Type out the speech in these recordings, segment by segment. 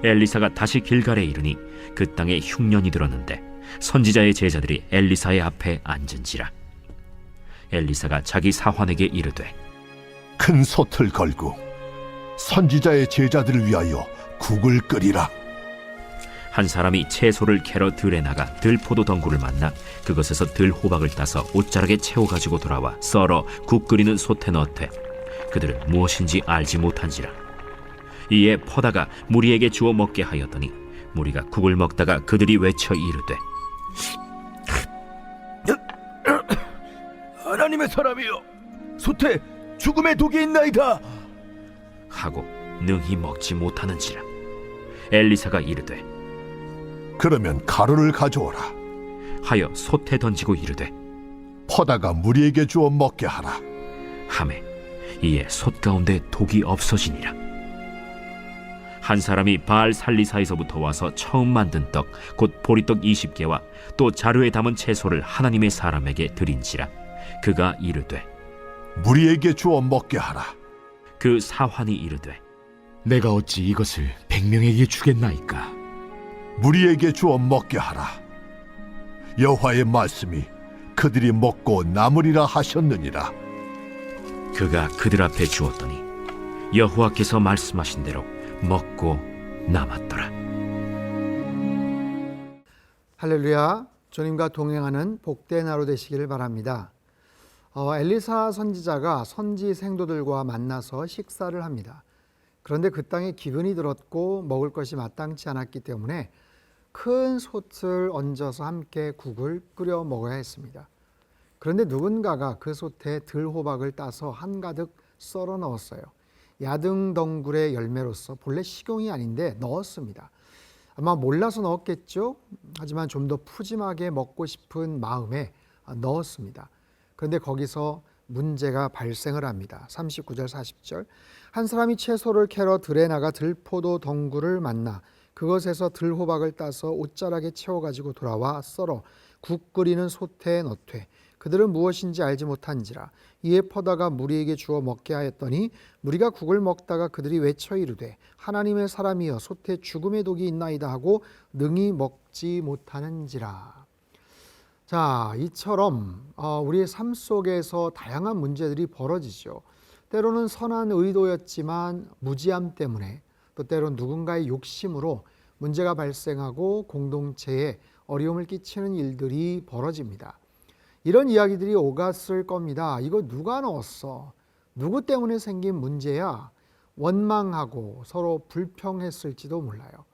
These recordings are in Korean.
엘리사가 다시 길갈에 이르니 그 땅에 흉년이 들었는데 선지자의 제자들이 엘리사의 앞에 앉은지라. 엘리사가 자기 사환에게 이르되 큰 솥을 걸고 선지자의 제자들을 위하여 국을 끓이라. 한 사람이 채소를 캐러 들에 나가 들포도 덩굴을 만나 그것에서 들호박을 따서 옷자락에 채워 가지고 돌아와 썰어 국 끓이는 솥에 넣되 그들은 무엇인지 알지 못한지라. 이에 퍼다가 무리에게 주어 먹게 하였더니 무리가 국을 먹다가 그들이 외쳐 이르되 하나님의 사람이여, 솥에 죽음의 독이 있나이다 하고 능히 먹지 못하는지라. 엘리사가 이르되 그러면 가루를 가져오라. 하여 솥에 던지고 이르되 퍼다가 무리에게 주어 먹게 하라. 하매 이에 솥 가운데 독이 없어지니라. 한 사람이 바알 살리사에서부터 와서 처음 만든 떡 곧 보리떡 20개와 또 자루에 담은 채소를 하나님의 사람에게 드린지라. 그가 이르되 무리에게 주어 먹게 하라. 그 사환이 이르되 내가 어찌 이것을 100명에게 주겠나이까? 무리에게 주어 먹게 하라. 여호와의 말씀이 그들이 먹고 남으리라 하셨느니라. 그가 그들 앞에 주었더니 여호와께서 말씀하신 대로 먹고 남았더라. 할렐루야. 주님과 동행하는 복된 하루 되시기를 바랍니다. 엘리사 선지자가 선지 생도들과 만나서 식사를 합니다. 그런데 그 땅에 기근이 들었고 먹을 것이 마땅치 않았기 때문에 큰 솥을 얹어서 함께 국을 끓여 먹어야 했습니다. 그런데 누군가가 그 솥에 들호박을 따서 한가득 썰어 넣었어요. 야등덩굴의 열매로서 본래 식용이 아닌데 넣었습니다. 아마 몰라서 넣었겠죠. 하지만 좀 더 푸짐하게 먹고 싶은 마음에 넣었습니다. 그런데 거기서 문제가 발생을 합니다. 39절 40절. 한 사람이 채소를 캐러 들에 나가 들포도 덩굴을 만나 그것에서 들호박을 따서 옷자락에 채워 가지고 돌아와 썰어 국 끓이는 솥에 넣되 그들은 무엇인지 알지 못한지라. 이에 퍼다가 무리에게 주어 먹게 하였더니 무리가 국을 먹다가 그들이 외쳐 이르되 하나님의 사람이여 솥에 죽음의 독이 있나이다 하고 능히 먹지 못하는지라. 자, 이처럼 우리의 삶 속에서 다양한 문제들이 벌어지죠. 때로는 선한 의도였지만 무지함 때문에 또 때로는 누군가의 욕심으로 문제가 발생하고 공동체에 어려움을 끼치는 일들이 벌어집니다. 이런 이야기들이 오갔을 겁니다. 이거 누가 넣었어? 누구 때문에 생긴 문제야? 원망하고 서로 불평했을지도 몰라요.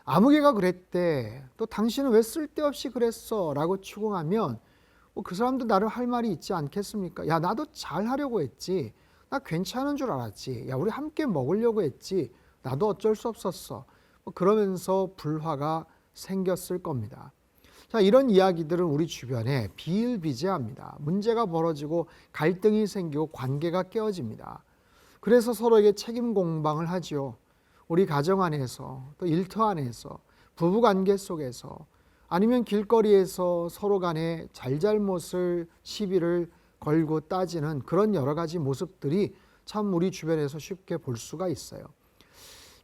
아무개가 그랬대. 또 당신은 왜 쓸데없이 그랬어? 라고 추궁하면 그 사람도 나를 할 말이 있지 않겠습니까? 야, 나도 잘하려고 했지. 나 괜찮은 줄 알았지. 야, 우리 함께 먹으려고 했지. 나도 어쩔 수 없었어. 그러면서 불화가 생겼을 겁니다. 자, 이런 이야기들은 우리 주변에 비일비재합니다. 문제가 벌어지고 갈등이 생기고 관계가 깨어집니다. 그래서 서로에게 책임 공방을 하죠. 우리 가정 안에서 또 일터 안에서 부부관계 속에서 아니면 길거리에서 서로 간에 잘잘못을 시비를 걸고 따지는 그런 여러 가지 모습들이 참 우리 주변에서 쉽게 볼 수가 있어요.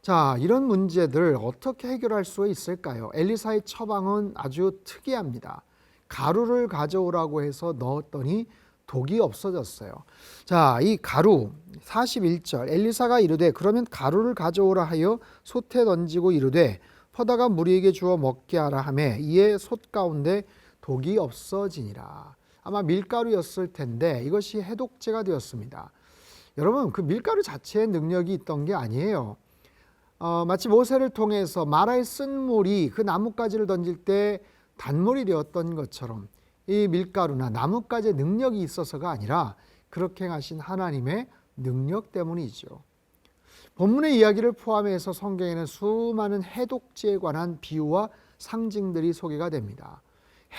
자, 이런 문제들 어떻게 해결할 수 있을까요? 엘리사의 처방은 아주 특이합니다. 가루를 가져오라고 해서 넣었더니 독이 없어졌어요. 자, 이 가루 41절 엘리사가 이르되 그러면 가루를 가져오라 하여 솥에 던지고 이르되 퍼다가 무리에게 주어 먹게 하라 하매 이에 솥 가운데 독이 없어지니라. 아마 밀가루였을 텐데 이것이 해독제가 되었습니다. 여러분, 그 밀가루 자체의 능력이 있던 게 아니에요. 마치 모세를 통해서 마라의 쓴 물이 그 나뭇가지를 던질 때 단물이 되었던 것처럼 이 밀가루나 나뭇가지의 능력이 있어서가 아니라 그렇게 하신 하나님의 능력 때문이죠. 본문의 이야기를 포함해서 성경에는 수많은 해독제에 관한 비유와 상징들이 소개가 됩니다.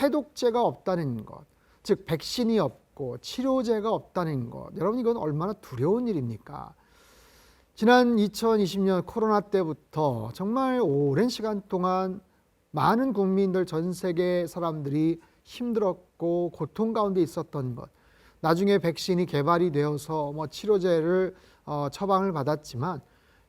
해독제가 없다는 것, 즉 백신이 없고 치료제가 없다는 것, 여러분 이건 얼마나 두려운 일입니까? 지난 2020년 코로나 때부터 정말 오랜 시간 동안 많은 국민들, 전 세계 사람들이 힘들었고 고통 가운데 있었던 것, 나중에 백신이 개발이 되어서 치료제를 처방을 받았지만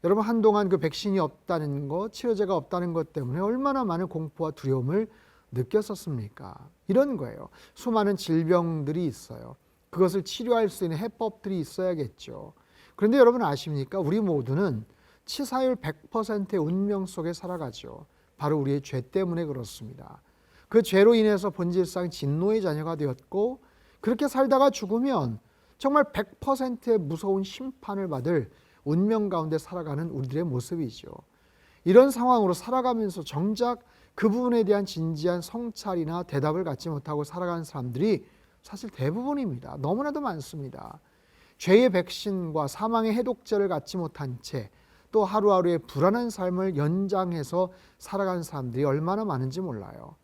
여러분 한동안 그 백신이 없다는 것, 치료제가 없다는 것 때문에 얼마나 많은 공포와 두려움을 느꼈었습니까? 이런 거예요. 수많은 질병들이 있어요. 그것을 치료할 수 있는 해법들이 있어야겠죠. 그런데 여러분 아십니까? 우리 모두는 치사율 100%의 운명 속에 살아가죠. 바로 우리의 죄 때문에 그렇습니다. 그 죄로 인해서 본질상 진노의 자녀가 되었고, 그렇게 살다가 죽으면 정말 100%의 무서운 심판을 받을 운명 가운데 살아가는 우리들의 모습이죠. 이런 상황으로 살아가면서 정작 그 부분에 대한 진지한 성찰이나 대답을 갖지 못하고 살아가는 사람들이 사실 대부분입니다. 너무나도 많습니다. 죄의 백신과 사망의 해독제를 갖지 못한 채 또 하루하루의 불안한 삶을 연장해서 살아가는 사람들이 얼마나 많은지 몰라요.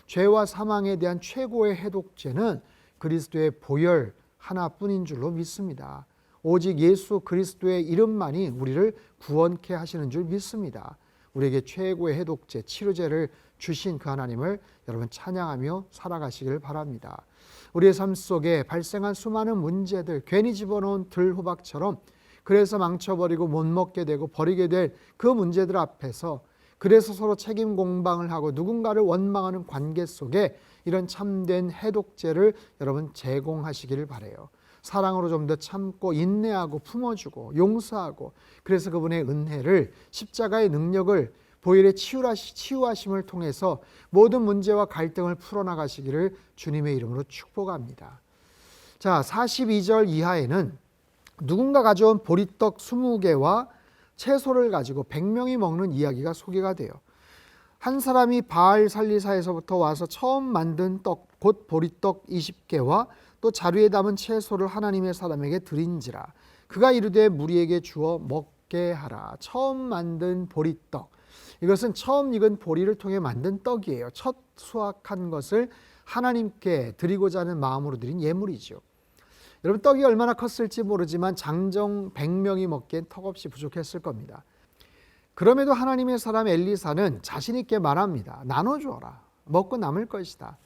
죄와 사망에 대한 최고의 해독제는 그리스도의 보혈 하나뿐인 줄로 믿습니다. 오직 예수 그리스도의 이름만이 우리를 구원케 하시는 줄 믿습니다. 우리에게 최고의 해독제, 치료제를 주신 그 하나님을 여러분 찬양하며 살아가시길 바랍니다. 우리의 삶 속에 발생한 수많은 문제들, 괜히 집어넣은 들호박처럼 그래서 망쳐버리고 못 먹게 되고 버리게 될 그 문제들 앞에서, 그래서 서로 책임 공방을 하고 누군가를 원망하는 관계 속에 이런 참된 해독제를 여러분 제공하시기를 바라요. 사랑으로 좀 더 참고 인내하고 품어주고 용서하고, 그래서 그분의 은혜를, 십자가의 능력을, 보혈의 치유하심을 통해서 모든 문제와 갈등을 풀어나가시기를 주님의 이름으로 축복합니다. 자, 42절 이하에는 누군가 가져온 보리떡 20개와 채소를 가지고 100명이 먹는 이야기가 소개가 돼요. 한 사람이 바알 살리사에서부터 와서 처음 만든 떡, 곧 보리떡 20개와 또 자루에 담은 채소를 하나님의 사람에게 드린지라. 그가 이르되 무리에게 주어 먹게 하라. 처음 만든 보리떡. 이것은 처음 익은 보리를 통해 만든 떡이에요. 첫 수확한 것을 하나님께 드리고자 하는 마음으로 드린 예물이죠. 여러분, 떡이 얼마나 컸을지 모르지만 장정 100명이 먹기엔 턱없이 부족했을 겁니다. 그럼에도 하나님의 사람 엘리사는 자신 있게 말합니다. 나눠주어라. 먹고 남을 것이다.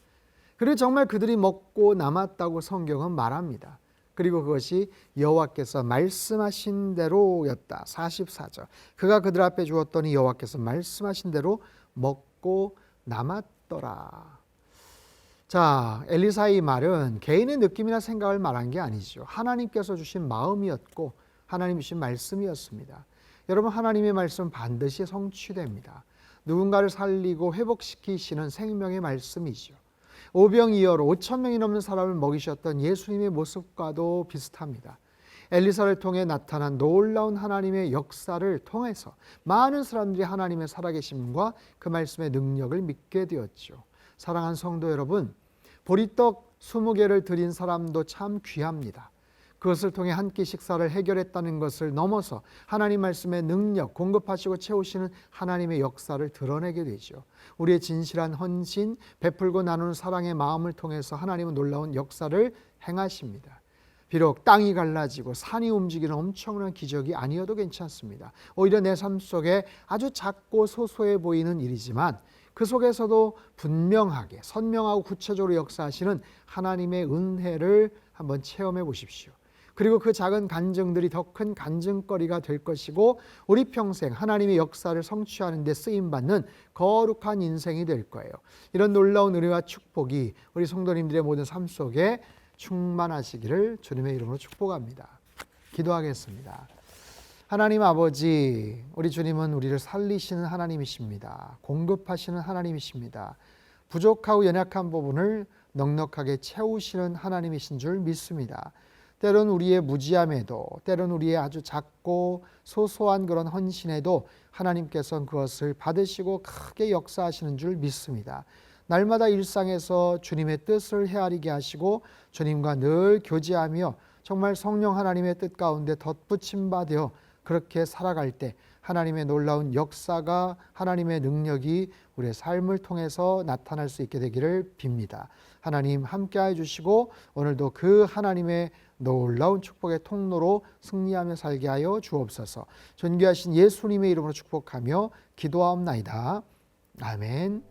그리고 정말 그들이 먹고 남았다고 성경은 말합니다. 그리고 그것이 여호와께서 말씀하신 대로였다. 44절. 그가 그들 앞에 주었더니 여호와께서 말씀하신 대로 먹고 남았더라. 자, 엘리사의 말은 개인의 느낌이나 생각을 말한 게 아니죠. 하나님께서 주신 마음이었고 하나님 주신 말씀이었습니다. 여러분, 하나님의 말씀은 반드시 성취됩니다. 누군가를 살리고 회복시키시는 생명의 말씀이죠. 오병이어로 5,000명이 넘는 사람을 먹이셨던 예수님의 모습과도 비슷합니다. 엘리사를 통해 나타난 놀라운 하나님의 역사를 통해서 많은 사람들이 하나님의 살아계심과 그 말씀의 능력을 믿게 되었죠. 사랑하는 성도 여러분, 보리떡 20개를 드린 사람도 참 귀합니다. 그것을 통해 한 끼 식사를 해결했다는 것을 넘어서 하나님 말씀의 능력, 공급하시고 채우시는 하나님의 역사를 드러내게 되죠. 우리의 진실한 헌신, 베풀고 나누는 사랑의 마음을 통해서 하나님은 놀라운 역사를 행하십니다. 비록 땅이 갈라지고 산이 움직이는 엄청난 기적이 아니어도 괜찮습니다. 오히려 내 삶 속에 아주 작고 소소해 보이는 일이지만 그 속에서도 분명하게 선명하고 구체적으로 역사하시는 하나님의 은혜를 한번 체험해 보십시오. 그리고 그 작은 간증들이 더 큰 간증거리가 될 것이고 우리 평생 하나님의 역사를 성취하는 데 쓰임받는 거룩한 인생이 될 거예요. 이런 놀라운 은혜와 축복이 우리 성도님들의 모든 삶 속에 충만하시기를 주님의 이름으로 축복합니다. 기도하겠습니다. 하나님 아버지, 우리 주님은 우리를 살리시는 하나님이십니다. 공급하시는 하나님이십니다. 부족하고 연약한 부분을 넉넉하게 채우시는 하나님이신 줄 믿습니다. 때론 우리의 무지함에도, 때론 우리의 아주 작고 소소한 그런 헌신에도 하나님께서는 그것을 받으시고 크게 역사하시는 줄 믿습니다. 날마다 일상에서 주님의 뜻을 헤아리게 하시고 주님과 늘 교제하며 정말 성령 하나님의 뜻 가운데 덧붙임 받아 그렇게 살아갈 때 하나님의 놀라운 역사가, 하나님의 능력이 우리의 삶을 통해서 나타날 수 있게 되기를 빕니다. 하나님 함께해 주시고 오늘도 그 하나님의 놀라운 축복의 통로로 승리하며 살게 하여 주옵소서. 존귀하신 예수님의 이름으로 축복하며 기도하옵나이다. 아멘.